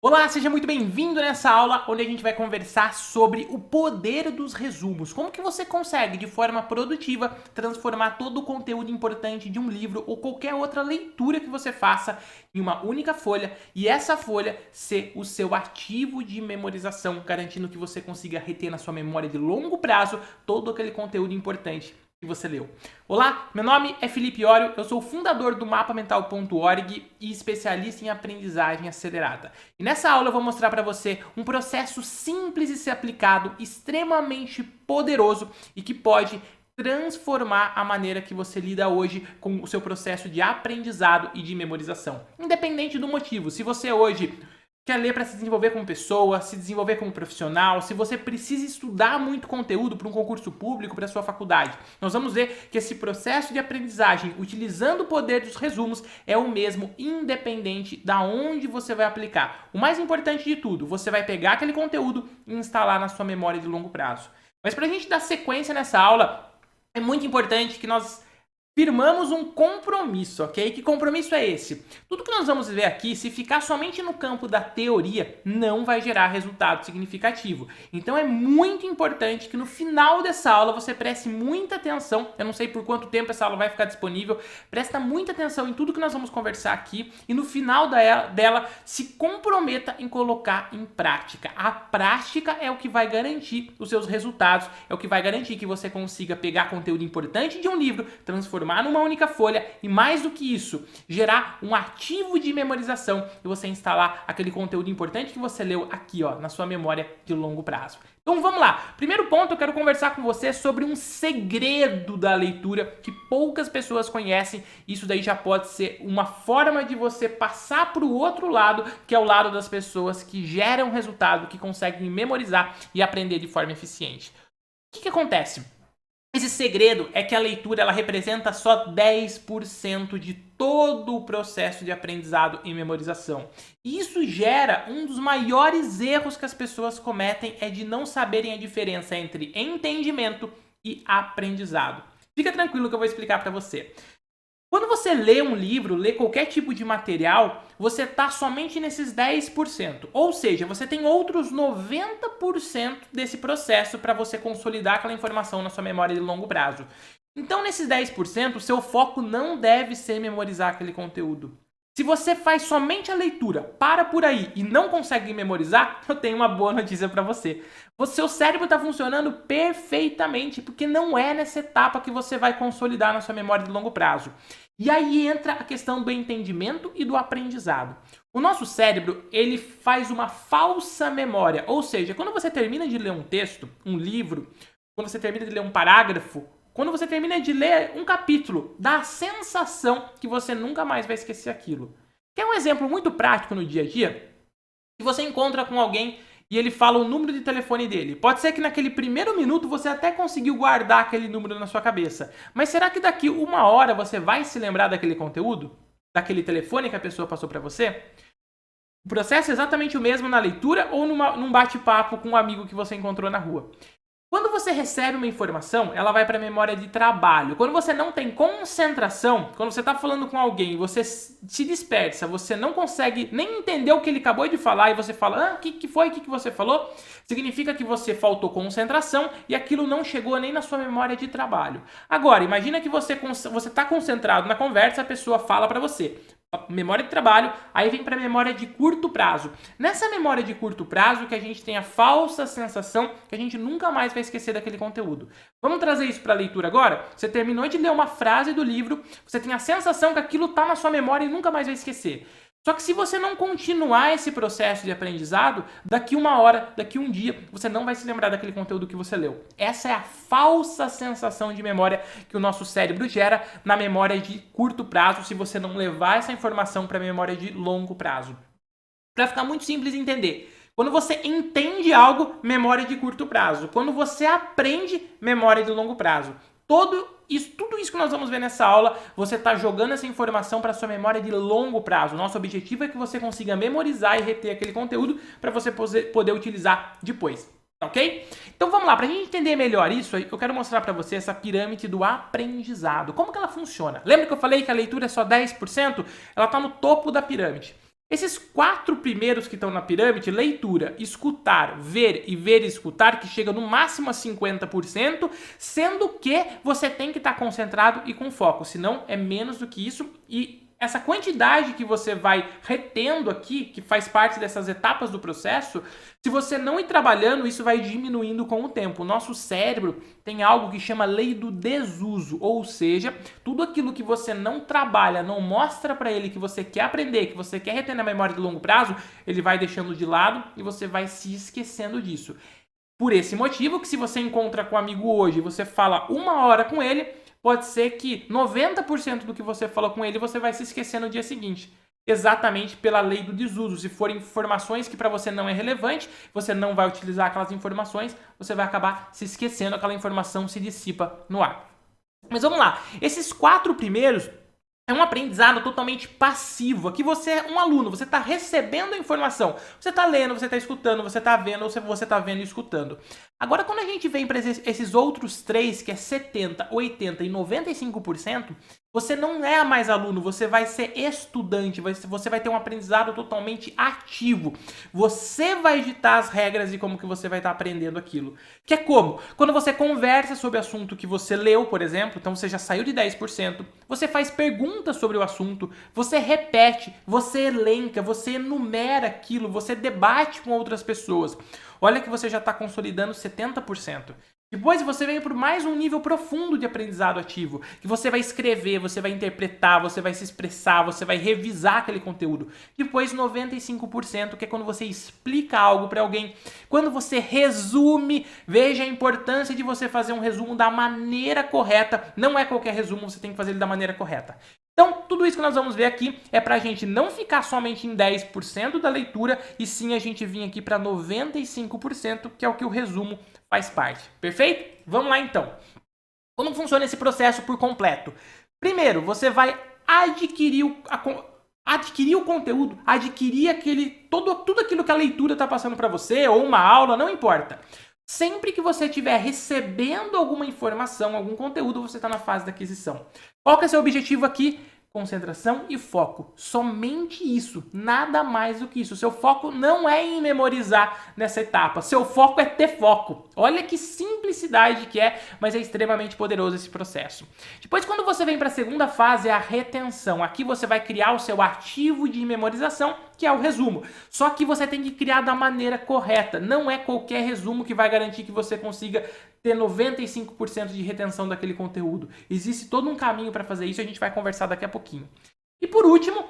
Olá, seja muito bem-vindo nessa aula onde a gente vai conversar sobre o poder dos resumos. Como que você consegue, de forma produtiva, transformar todo o conteúdo importante de um livro ou qualquer outra leitura que você faça em uma única folha e essa folha ser o seu ativo de memorização, garantindo que você consiga reter na sua memória de longo prazo todo aquele conteúdo importante que você leu. Olá, meu nome é Felipe Ório, eu sou o fundador do mapamental.org e especialista em aprendizagem acelerada. E nessa aula eu vou mostrar para você um processo simples de ser aplicado, extremamente poderoso e que pode transformar a maneira que você lida hoje com o seu processo de aprendizado e de memorização. Independente do motivo, se você hoje quer ler para se desenvolver como pessoa, se desenvolver como profissional, se você precisa estudar muito conteúdo para um concurso público, para a sua faculdade. Nós vamos ver que esse processo de aprendizagem, utilizando o poder dos resumos, é o mesmo independente da onde você vai aplicar. O mais importante de tudo, você vai pegar aquele conteúdo e instalar na sua memória de longo prazo. Mas para a gente dar sequência nessa aula, é muito importante que nós firmamos um compromisso, ok? Que compromisso é esse? Tudo que nós vamos ver aqui, se ficar somente no campo da teoria, não vai gerar resultado significativo. Então é muito importante que no final dessa aula você preste muita atenção. Eu não sei por quanto tempo essa aula vai ficar disponível. Presta muita atenção em tudo que nós vamos conversar aqui e no final dela se comprometa em colocar em prática. A prática é o que vai garantir os seus resultados, é o que vai garantir que você consiga pegar conteúdo importante de um livro, transformar numa única folha e, mais do que isso, gerar um ativo de memorização e você instalar aquele conteúdo importante que você leu aqui, ó, na sua memória de longo prazo. Então vamos lá. Primeiro ponto, eu quero conversar com você sobre um segredo da leitura que poucas pessoas conhecem. Isso daí já pode ser uma forma de você passar para o outro lado, que é o lado das pessoas que geram resultado, que conseguem memorizar e aprender de forma eficiente. O que acontece? Esse segredo é que a leitura ela representa só 10% de todo o processo de aprendizado e memorização. E isso gera um dos maiores erros que as pessoas cometem, é de não saberem a diferença entre entendimento e aprendizado. Fica tranquilo que eu vou explicar para você. Quando você lê um livro, lê qualquer tipo de material, você está somente nesses 10%. Ou seja, você tem outros 90% desse processo para você consolidar aquela informação na sua memória de longo prazo. Então, nesses 10%, o seu foco não deve ser memorizar aquele conteúdo. Se você faz somente a leitura, para por aí e não consegue memorizar, eu tenho uma boa notícia para você. O seu cérebro está funcionando perfeitamente, porque não é nessa etapa que você vai consolidar na sua memória de longo prazo. E aí entra a questão do entendimento e do aprendizado. O nosso cérebro, ele faz uma falsa memória, ou seja, quando você termina de ler um texto, um livro, quando você termina de ler um parágrafo, quando você termina de ler um capítulo, dá a sensação que você nunca mais vai esquecer aquilo. Quer um exemplo muito prático no dia a dia? Se você encontra com alguém e ele fala o número de telefone dele, pode ser que naquele primeiro minuto você até conseguiu guardar aquele número na sua cabeça. Mas será que daqui uma hora você vai se lembrar daquele conteúdo? Daquele telefone que a pessoa passou para você? O processo é exatamente o mesmo na leitura ou num bate-papo com um amigo que você encontrou na rua. Quando você recebe uma informação, ela vai para a memória de trabalho. Quando você não tem concentração, quando você está falando com alguém, você se dispersa, você não consegue nem entender o que ele acabou de falar e você fala, o que foi? O que você falou? Significa que você faltou concentração e aquilo não chegou nem na sua memória de trabalho. Agora, imagina que você está concentrado na conversa, a pessoa fala para você. Memória de trabalho, aí vem para a memória de curto prazo. Nessa memória de curto prazo que a gente tem a falsa sensação que a gente nunca mais vai esquecer daquele conteúdo. Vamos trazer isso para a leitura agora? Você terminou de ler uma frase do livro, você tem a sensação que aquilo está na sua memória e nunca mais vai esquecer. Só que se você não continuar esse processo de aprendizado, daqui uma hora, daqui um dia, você não vai se lembrar daquele conteúdo que você leu. Essa é a falsa sensação de memória que o nosso cérebro gera na memória de curto prazo, se você não levar essa informação para a memória de longo prazo. Para ficar muito simples de entender, quando você entende algo, memória de curto prazo. Quando você aprende, memória de longo prazo. Tudo isso que nós vamos ver nessa aula, você está jogando essa informação para a sua memória de longo prazo. Nosso objetivo é que você consiga memorizar e reter aquele conteúdo para você poder utilizar depois. Ok? Então vamos lá, para a gente entender melhor isso, eu quero mostrar para você essa pirâmide do aprendizado. Como que ela funciona? Lembra que eu falei que a leitura é só 10%? Ela está no topo da pirâmide. Esses 4 primeiros que estão na pirâmide, leitura, escutar, ver e escutar, que chega no máximo a 50%, sendo que você tem que estar concentrado e com foco, senão é menos do que isso. E essa quantidade que você vai retendo aqui, que faz parte dessas etapas do processo, se você não ir trabalhando, isso vai diminuindo com o tempo. O nosso cérebro tem algo que chama lei do desuso, ou seja, tudo aquilo que você não trabalha, não mostra para ele que você quer aprender, que você quer reter na memória de longo prazo, ele vai deixando de lado e você vai se esquecendo disso. Por esse motivo que se você encontra com um amigo hoje e você fala 1 hora com ele, pode ser que 90% do que você falou com ele você vai se esquecer no dia seguinte. Exatamente pela lei do desuso. Se forem informações que para você não é relevante, você não vai utilizar aquelas informações, você vai acabar se esquecendo, aquela informação se dissipa no ar. Mas vamos lá. Esses 4 primeiros é um aprendizado totalmente passivo. Aqui você é um aluno, você está recebendo a informação. Você está lendo, você está escutando, você está vendo, ou você está vendo e escutando. Agora, quando a gente vem para esses outros 3, que é 70%, 80% e 95%, você não é mais aluno, você vai ser estudante, você vai ter um aprendizado totalmente ativo. Você vai ditar as regras de como que você vai estar aprendendo aquilo. Que é como? Quando você conversa sobre o assunto que você leu, por exemplo, então você já saiu de 10%, você faz perguntas sobre o assunto, você repete, você elenca, você enumera aquilo, você debate com outras pessoas. Olha que você já está consolidando 70%. Depois você vem para mais um nível profundo de aprendizado ativo, que você vai escrever, você vai interpretar, você vai se expressar, você vai revisar aquele conteúdo. Depois 95%, que é quando você explica algo para alguém. Quando você resume, veja a importância de você fazer um resumo da maneira correta. Não é qualquer resumo, você tem que fazer ele da maneira correta. Então, tudo isso que nós vamos ver aqui é para a gente não ficar somente em 10% da leitura, e sim a gente vir aqui para 95%, que é o que o resumo faz parte. Perfeito? Vamos lá então. Como funciona esse processo por completo? Primeiro, você vai adquirir o conteúdo, adquirir tudo aquilo que a leitura está passando para você, ou uma aula, não importa. Sempre que você estiver recebendo alguma informação, algum conteúdo, você está na fase da aquisição. Qual que é o seu objetivo aqui? Concentração e foco. Somente isso. Nada mais do que isso. Seu foco não é em memorizar nessa etapa. Seu foco é ter foco. Olha que simplicidade que é, mas é extremamente poderoso esse processo. Depois, quando você vem para a segunda fase, é a retenção. Aqui você vai criar o seu ativo de memorização, que é o resumo. Só que você tem que criar da maneira correta. Não é qualquer resumo que vai garantir que você consiga ter 95% de retenção daquele conteúdo. Existe todo um caminho para fazer isso e a gente vai conversar daqui a pouquinho. E por último,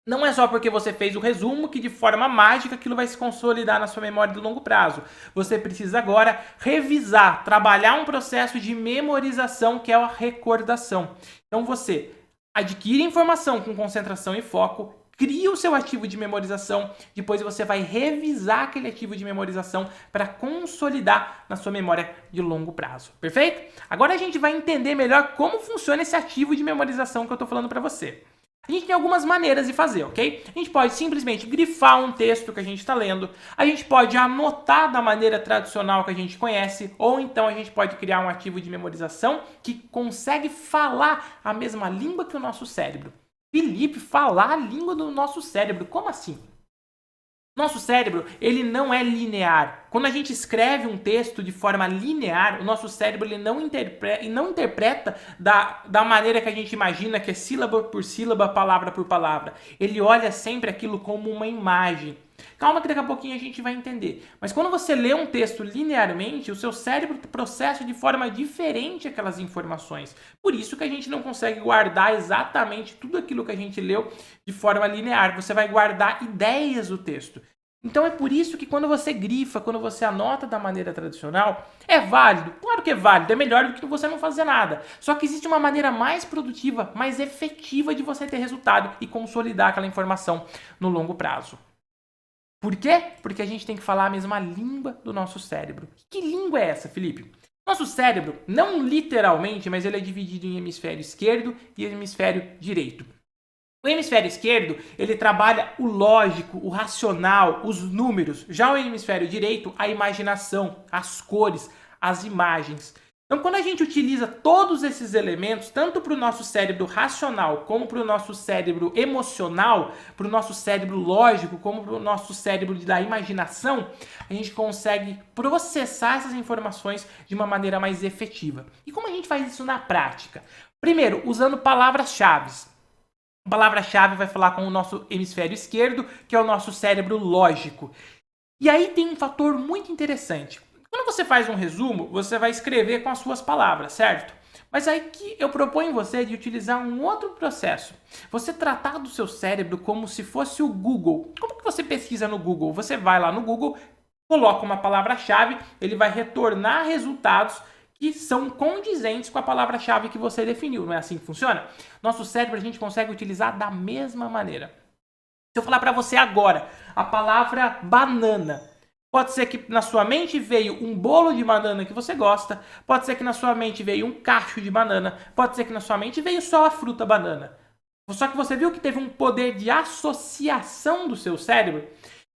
não é só porque você fez o resumo que de forma mágica aquilo vai se consolidar na sua memória de longo prazo. Você precisa agora revisar, trabalhar um processo de memorização que é a recordação. Então você adquire informação com concentração e foco, cria o seu ativo de memorização, depois você vai revisar aquele ativo de memorização para consolidar na sua memória de longo prazo. Perfeito? Agora a gente vai entender melhor como funciona esse ativo de memorização que eu estou falando para você. A gente tem algumas maneiras de fazer, ok? A gente pode simplesmente grifar um texto que a gente está lendo, a gente pode anotar da maneira tradicional que a gente conhece, ou então a gente pode criar um ativo de memorização que consegue falar a mesma língua que o nosso cérebro. Felipe, falar a língua do nosso cérebro, como assim? Nosso cérebro, ele não é linear. Quando a gente escreve um texto de forma linear, o nosso cérebro ele não interpreta da maneira que a gente imagina, que é sílaba por sílaba, palavra por palavra. Ele olha sempre aquilo como uma imagem. Calma que daqui a pouquinho a gente vai entender. Mas quando você lê um texto linearmente, o seu cérebro processa de forma diferente aquelas informações. Por isso que a gente não consegue guardar exatamente tudo aquilo que a gente leu de forma linear. Você vai guardar ideias do texto. Então é por isso que quando você grifa, quando você anota da maneira tradicional, é válido. Claro que é válido, é melhor do que você não fazer nada. Só que existe uma maneira mais produtiva, mais efetiva de você ter resultado e consolidar aquela informação no longo prazo. Por quê? Porque a gente tem que falar a mesma língua do nosso cérebro. Que língua é essa, Felipe? Nosso cérebro, não literalmente, mas ele é dividido em hemisfério esquerdo e hemisfério direito. O hemisfério esquerdo, ele trabalha o lógico, o racional, os números. Já o hemisfério direito, a imaginação, as cores, as imagens. Então, quando a gente utiliza todos esses elementos, tanto para o nosso cérebro racional, como para o nosso cérebro emocional, para o nosso cérebro lógico, como para o nosso cérebro da imaginação, a gente consegue processar essas informações de uma maneira mais efetiva. E como a gente faz isso na prática? Primeiro, usando palavras-chave. A palavra-chave vai falar com o nosso hemisfério esquerdo, que é o nosso cérebro lógico. E aí tem um fator muito interessante. Quando você faz um resumo, você vai escrever com as suas palavras, certo? Mas aí que eu proponho você de utilizar um outro processo. Você tratar do seu cérebro como se fosse o Google. Como que você pesquisa no Google? Você vai lá no Google, coloca uma palavra-chave, ele vai retornar resultados que são condizentes com a palavra-chave que você definiu. Não é assim que funciona? Nosso cérebro a gente consegue utilizar da mesma maneira. Se eu falar para você agora a palavra banana, pode ser que na sua mente veio um bolo de banana que você gosta, pode ser que na sua mente veio um cacho de banana, pode ser que na sua mente veio só a fruta banana. Só que você viu que teve um poder de associação do seu cérebro?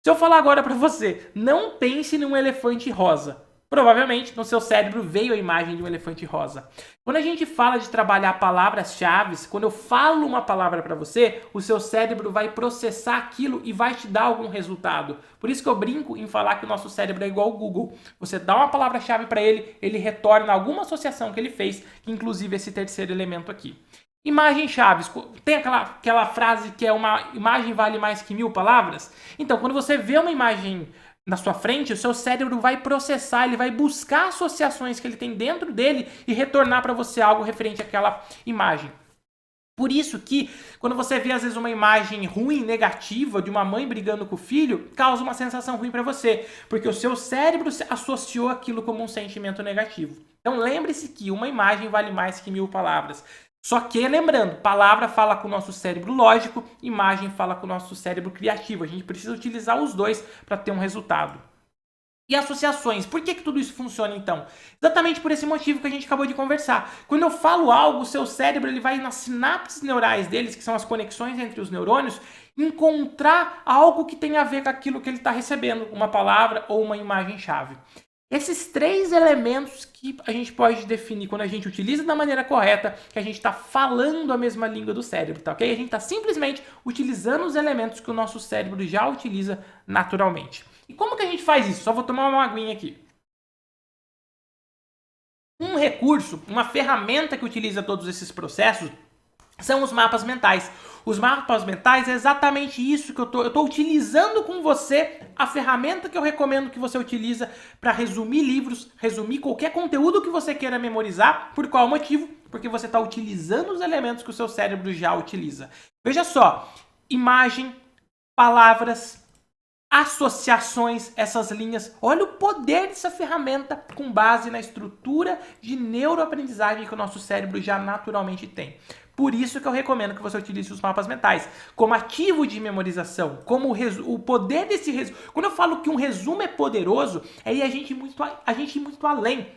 Se eu falar agora para você, não pense num elefante rosa. Provavelmente no seu cérebro veio a imagem de um elefante rosa. Quando a gente fala de trabalhar palavras-chave, quando eu falo uma palavra para você, o seu cérebro vai processar aquilo e vai te dar algum resultado. Por isso que eu brinco em falar que o nosso cérebro é igual ao Google. Você dá uma palavra-chave para ele, ele retorna alguma associação que ele fez, inclusive esse terceiro elemento aqui. Imagem-chave. Tem aquela frase que é uma imagem vale mais que 1000 palavras? Então, quando você vê uma imagem na sua frente, o seu cérebro vai processar, ele vai buscar associações que ele tem dentro dele e retornar para você algo referente àquela imagem. Por isso que, quando você vê às vezes uma imagem ruim, negativa, de uma mãe brigando com o filho, causa uma sensação ruim para você, porque o seu cérebro associou aquilo como um sentimento negativo. Então lembre-se que uma imagem vale mais que 1000 palavras. Só que, lembrando, palavra fala com o nosso cérebro lógico, imagem fala com o nosso cérebro criativo. A gente precisa utilizar os dois para ter um resultado. E associações, por que tudo isso funciona então? Exatamente por esse motivo que a gente acabou de conversar. Quando eu falo algo, o seu cérebro ele vai nas sinapses neurais deles, que são as conexões entre os neurônios, encontrar algo que tem a ver com aquilo que ele está recebendo, uma palavra ou uma imagem-chave. Esses três elementos que a gente pode definir quando a gente utiliza da maneira correta, que a gente está falando a mesma língua do cérebro, tá ok? A gente está simplesmente utilizando os elementos que o nosso cérebro já utiliza naturalmente. E como que a gente faz isso? Só vou tomar uma aguinha aqui. Um recurso, uma ferramenta que utiliza todos esses processos são os mapas mentais. Os mapas mentais é exatamente isso que eu estou utilizando com você, a ferramenta que eu recomendo que você utiliza para resumir livros, resumir qualquer conteúdo que você queira memorizar. Por qual motivo? Porque você está utilizando os elementos que o seu cérebro já utiliza. Veja só, imagem, palavras, associações, essas linhas. Olha o poder dessa ferramenta com base na estrutura de neuroaprendizagem que o nosso cérebro já naturalmente tem. Por isso que eu recomendo que você utilize os mapas mentais como ativo de memorização, como o poder desse resumo. Quando eu falo que um resumo é poderoso, é a gente ir muito além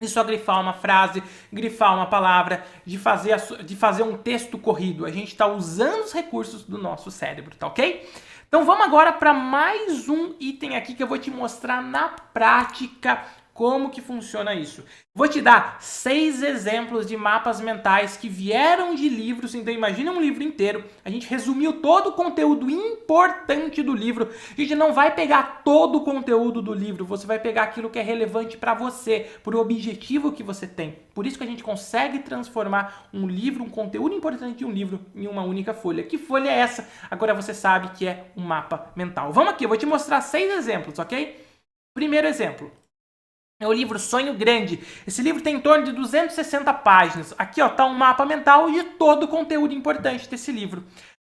de só grifar uma frase, grifar uma palavra, de fazer um texto corrido. A gente está usando os recursos do nosso cérebro, tá ok? Então vamos agora para mais um item aqui que eu vou te mostrar na prática como que funciona isso. Vou te dar 6 exemplos de mapas mentais que vieram de livros. Então imagina um livro inteiro. A gente resumiu todo o conteúdo importante do livro. A gente não vai pegar todo o conteúdo do livro. Você vai pegar aquilo que é relevante para você, para o objetivo que você tem. Por isso que a gente consegue transformar um livro, um conteúdo importante de um livro, em uma única folha. Que folha é essa? Agora você sabe que é um mapa mental. Vamos aqui, eu vou te mostrar 6 exemplos, ok? Primeiro exemplo. É o livro Sonho Grande. Esse livro tem em torno de 260 páginas. Aqui está um mapa mental de todo o conteúdo importante desse livro.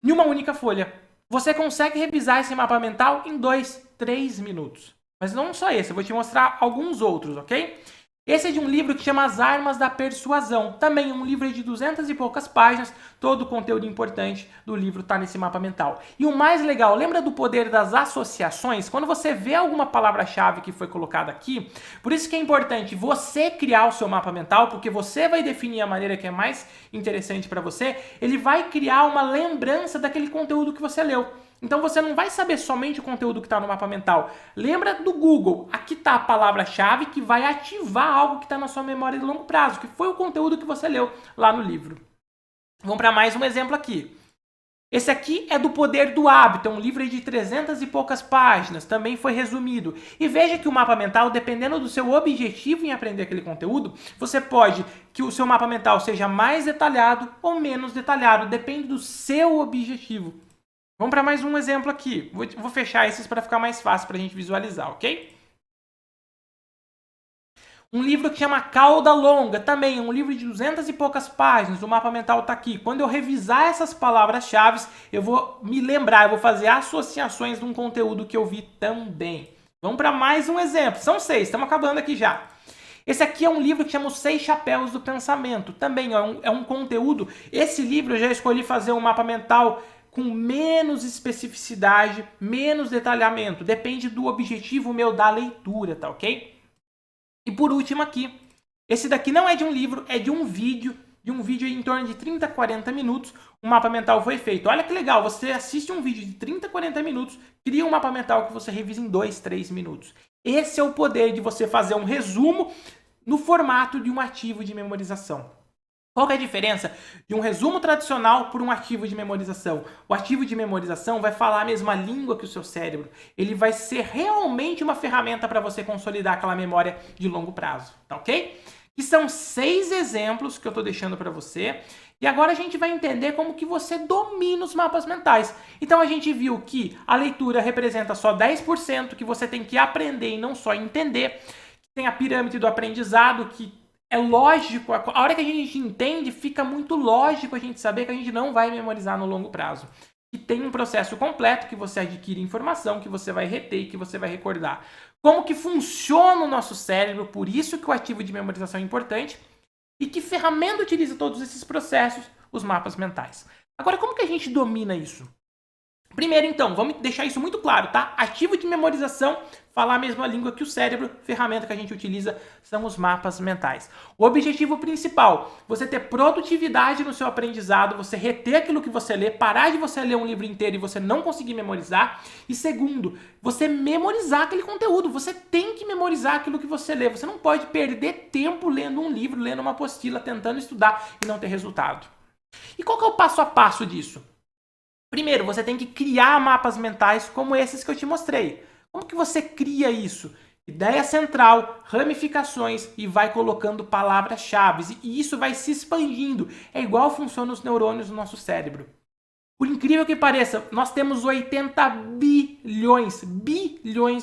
Em uma única folha. Você consegue revisar esse mapa mental em 2, 3 minutos. Mas não só esse, eu vou te mostrar alguns outros, ok? Esse é de um livro que chama As Armas da Persuasão. Também um livro de 200 e poucas páginas. Todo o conteúdo importante do livro está nesse mapa mental. E o mais legal, lembra do poder das associações? Quando você vê alguma palavra-chave que foi colocada aqui, por isso que é importante você criar o seu mapa mental, porque você vai definir a maneira que é mais interessante para você. Ele vai criar uma lembrança daquele conteúdo que você leu. Então você não vai saber somente o conteúdo que está no mapa mental. Lembra do Google, aqui está a palavra-chave que vai ativar algo que está na sua memória de longo prazo, que foi o conteúdo que você leu lá no livro. Vamos para mais um exemplo aqui. Esse aqui é do Poder do Hábito, é um livro de 300 e poucas páginas, também foi resumido. E veja que o mapa mental, dependendo do seu objetivo em aprender aquele conteúdo, você pode que o seu mapa mental seja mais detalhado ou menos detalhado, depende do seu objetivo. Vamos para mais um exemplo aqui. Vou fechar esses para ficar mais fácil para a gente visualizar, ok? Um livro que chama Cauda Longa, também é um livro de 200 e poucas páginas, o mapa mental está aqui. Quando eu revisar essas palavras-chave, eu vou me lembrar, eu vou fazer associações de um conteúdo que eu vi também. Vamos para mais um exemplo, são 6, estamos acabando aqui já. Esse aqui é um livro que chama Os 6 Chapéus do Pensamento, também é um conteúdo. Esse livro eu já escolhi fazer um mapa mental com menos especificidade, menos detalhamento, depende do objetivo meu da leitura, tá ok? E por último aqui, esse daqui não é de um livro, é de um vídeo em torno de 30 a 40 minutos, o mapa mental foi feito. Olha que legal, você assiste um vídeo de 30 a 40 minutos, cria um mapa mental que você revisa em 2, 3 minutos. Esse é o poder de você fazer um resumo no formato de um ativo de memorização. Qual que é a diferença de um resumo tradicional por um ativo de memorização? O ativo de memorização vai falar a mesma língua que o seu cérebro. Ele vai ser realmente uma ferramenta para você consolidar aquela memória de longo prazo, tá ok? E são 6 exemplos que eu estou deixando para você. E agora a gente vai entender como que você domina os mapas mentais. Então a gente viu que a leitura representa só 10%, que você tem que aprender e não só entender. Tem a pirâmide do aprendizado, que é lógico, a hora que a gente entende, fica muito lógico a gente saber que a gente não vai memorizar no longo prazo. E tem um processo completo que você adquire informação, que você vai reter e que você vai recordar. Como que funciona o nosso cérebro, por isso que o ativo de memorização é importante. E que ferramenta utiliza todos esses processos, os mapas mentais. Agora, como que a gente domina isso? Primeiro, então, vamos deixar isso muito claro, tá? Ativo de memorização, falar a mesma língua que o cérebro, ferramenta que a gente utiliza são os mapas mentais. O objetivo principal, você ter produtividade no seu aprendizado, você reter aquilo que você lê, parar de você ler um livro inteiro e você não conseguir memorizar. E segundo, você memorizar aquele conteúdo, você tem que memorizar aquilo que você lê. Você não pode perder tempo lendo um livro, lendo uma apostila, tentando estudar e não ter resultado. E qual que é o passo a passo disso? Primeiro, você tem que criar mapas mentais como esses que eu te mostrei. Como que você cria isso? Ideia central, ramificações e vai colocando palavras-chave. E isso vai se expandindo. É igual funcionam os neurônios no nosso cérebro. Por incrível que pareça, nós temos 80 bilhões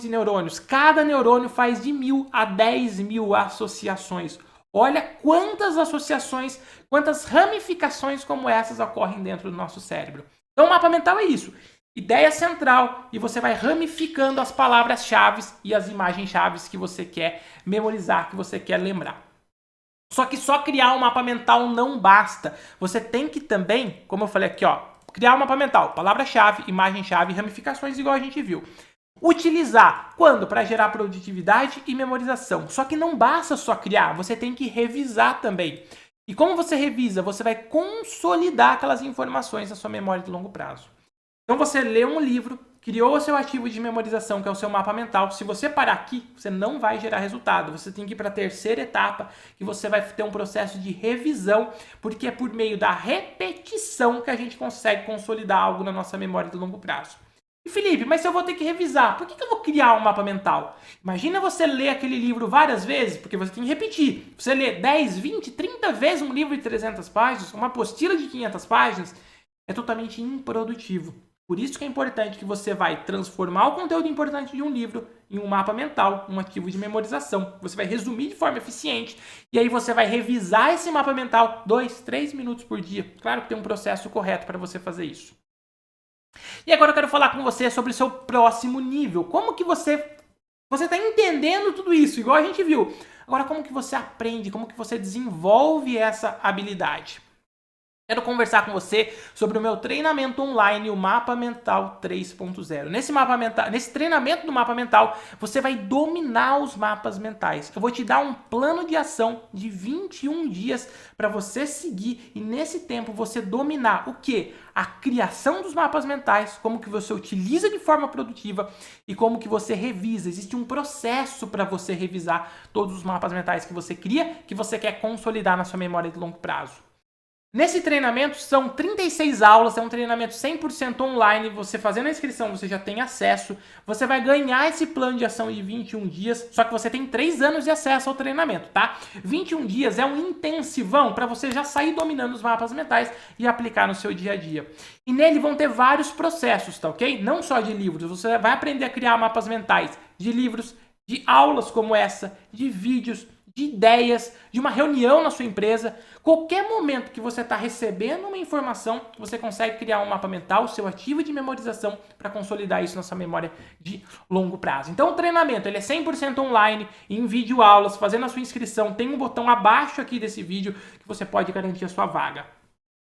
de neurônios. Cada neurônio faz de 1.000 a 10.000 associações. Olha quantas associações, quantas ramificações como essas ocorrem dentro do nosso cérebro. Então o mapa mental é isso, ideia central, e você vai ramificando as palavras-chave e as imagens-chave que você quer memorizar, que você quer lembrar. Só que só criar um mapa mental não basta. Você tem que também, como eu falei aqui, ó, criar um mapa mental, palavra-chave, imagem-chave, ramificações, igual a gente viu. Utilizar, quando? Para gerar produtividade e memorização. Só que não basta só criar, você tem que revisar também. E como você revisa? Você vai consolidar aquelas informações na sua memória de longo prazo. Então você lê um livro, criou o seu ativo de memorização, que é o seu mapa mental. Se você parar aqui, você não vai gerar resultado. Você tem que ir para a terceira etapa, que você vai ter um processo de revisão, porque é por meio da repetição que a gente consegue consolidar algo na nossa memória de longo prazo. E Felipe, mas se eu vou ter que revisar, por que eu vou criar um mapa mental? Imagina você ler aquele livro várias vezes, porque você tem que repetir. Você lê 10, 20, 30 vezes um livro de 300 páginas, uma apostila de 500 páginas, é totalmente improdutivo. Por isso que é importante que você vai transformar o conteúdo importante de um livro em um mapa mental, um ativo de memorização. Você vai resumir de forma eficiente e aí você vai revisar esse mapa mental 2, 3 minutos por dia. Claro que tem um processo correto para você fazer isso. E agora eu quero falar com você sobre o seu próximo nível. Como que você está entendendo tudo isso, igual a gente viu. Agora, como que você aprende, como que você desenvolve essa habilidade? Quero conversar com você sobre o meu treinamento online, o Mapa Mental 3.0. Nesse treinamento do Mapa Mental, você vai dominar os mapas mentais. Eu vou te dar um plano de ação de 21 dias para você seguir e nesse tempo você dominar o quê? A criação dos mapas mentais, como que você utiliza de forma produtiva e como que você revisa. Existe um processo para você revisar todos os mapas mentais que você cria, que você quer consolidar na sua memória de longo prazo. Nesse treinamento são 36 aulas, é um treinamento 100% online, você fazendo a inscrição você já tem acesso, você vai ganhar esse plano de ação de 21 dias, só que você tem 3 anos de acesso ao treinamento, tá? 21 dias é um intensivão para você já sair dominando os mapas mentais e aplicar no seu dia a dia. E nele vão ter vários processos, tá ok? Não só de livros, você vai aprender a criar mapas mentais de livros, de aulas como essa, de vídeos, de ideias, de uma reunião na sua empresa. Qualquer momento que você está recebendo uma informação, você consegue criar um mapa mental, seu ativo de memorização, para consolidar isso na sua memória de longo prazo. Então o treinamento ele é 100% online, em vídeo aulas, fazendo a sua inscrição, tem um botão abaixo aqui desse vídeo que você pode garantir a sua vaga.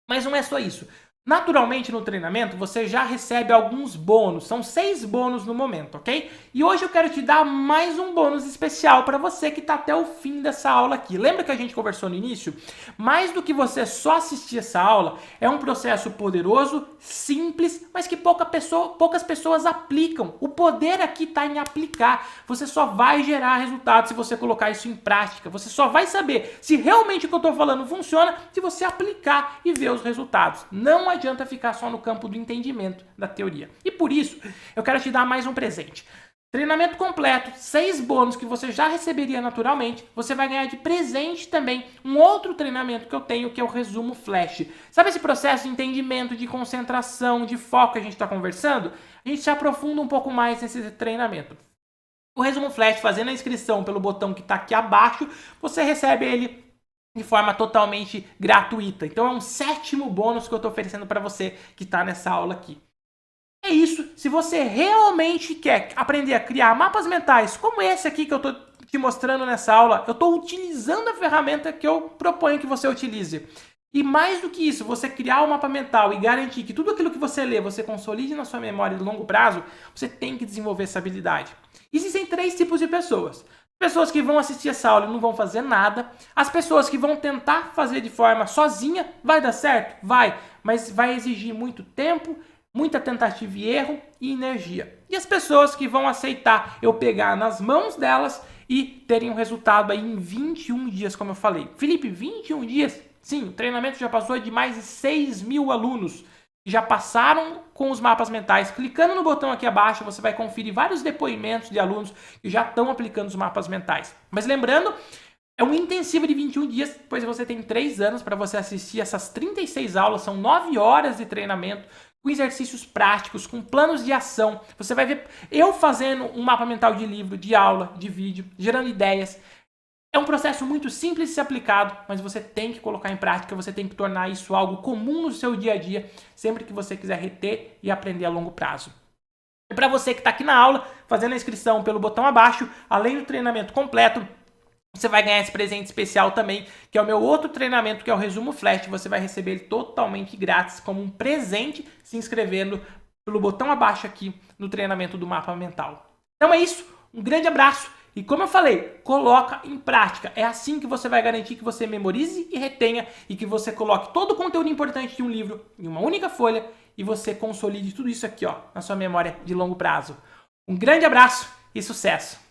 Mas não é só isso. Naturalmente, no treinamento, você já recebe alguns bônus. São 6 bônus no momento, ok? E hoje eu quero te dar mais um bônus especial para você que está até o fim dessa aula aqui. Lembra que a gente conversou no início? Mais do que você só assistir essa aula, é um processo poderoso, simples, mas que poucas pessoas aplicam. O poder aqui está em aplicar. Você só vai gerar resultados se você colocar isso em prática. Você só vai saber se realmente o que eu estou falando funciona se você aplicar e ver os resultados. Não adianta ficar só no campo do entendimento da teoria. E por isso, eu quero te dar mais um presente. Treinamento completo, 6 bônus que você já receberia naturalmente. Você vai ganhar de presente também um outro treinamento que eu tenho, que é o resumo flash. Sabe esse processo de entendimento, de concentração, de foco que a gente está conversando? A gente se aprofunda um pouco mais nesse treinamento. O resumo flash, fazendo a inscrição pelo botão que está aqui abaixo, você recebe ele de forma totalmente gratuita. Então é um 7º bônus que eu estou oferecendo para você que está nessa aula aqui. É isso. Se você realmente quer aprender a criar mapas mentais como esse aqui que eu estou te mostrando nessa aula, eu estou utilizando a ferramenta que eu proponho que você utilize. E mais do que isso, você criar um mapa mental e garantir que tudo aquilo que você lê, você consolide na sua memória de longo prazo, você tem que desenvolver essa habilidade. Existem 3 tipos de pessoas. Pessoas que vão assistir essa aula e não vão fazer nada. As pessoas que vão tentar fazer de forma sozinha, vai dar certo? Vai, mas vai exigir muito tempo, muita tentativa e erro e energia. E as pessoas que vão aceitar eu pegar nas mãos delas e terem um resultado aí em 21 dias, como eu falei. Felipe, 21 dias? Sim, o treinamento já passou de mais de 6.000 alunos. Já passaram com os mapas mentais. Clicando no botão aqui abaixo, você vai conferir vários depoimentos de alunos que já estão aplicando os mapas mentais. Mas lembrando, é um intensivo de 21 dias, pois você tem 3 anos para você assistir essas 36 aulas, são 9 horas de treinamento, com exercícios práticos, com planos de ação. Você vai ver eu fazendo um mapa mental de livro, de aula, de vídeo, gerando ideias. É um processo muito simples de ser aplicado, mas você tem que colocar em prática, você tem que tornar isso algo comum no seu dia a dia, sempre que você quiser reter e aprender a longo prazo. E para você que está aqui na aula, fazendo a inscrição pelo botão abaixo, além do treinamento completo, você vai ganhar esse presente especial também, que é o meu outro treinamento, que é o Resumo Flash. Você vai receber ele totalmente grátis, como um presente, se inscrevendo pelo botão abaixo aqui no treinamento do Mapa Mental. Então é isso, um grande abraço. E como eu falei, coloca em prática. É assim que você vai garantir que você memorize e retenha e que você coloque todo o conteúdo importante de um livro em uma única folha e você consolide tudo isso aqui, ó, na sua memória de longo prazo. Um grande abraço e sucesso!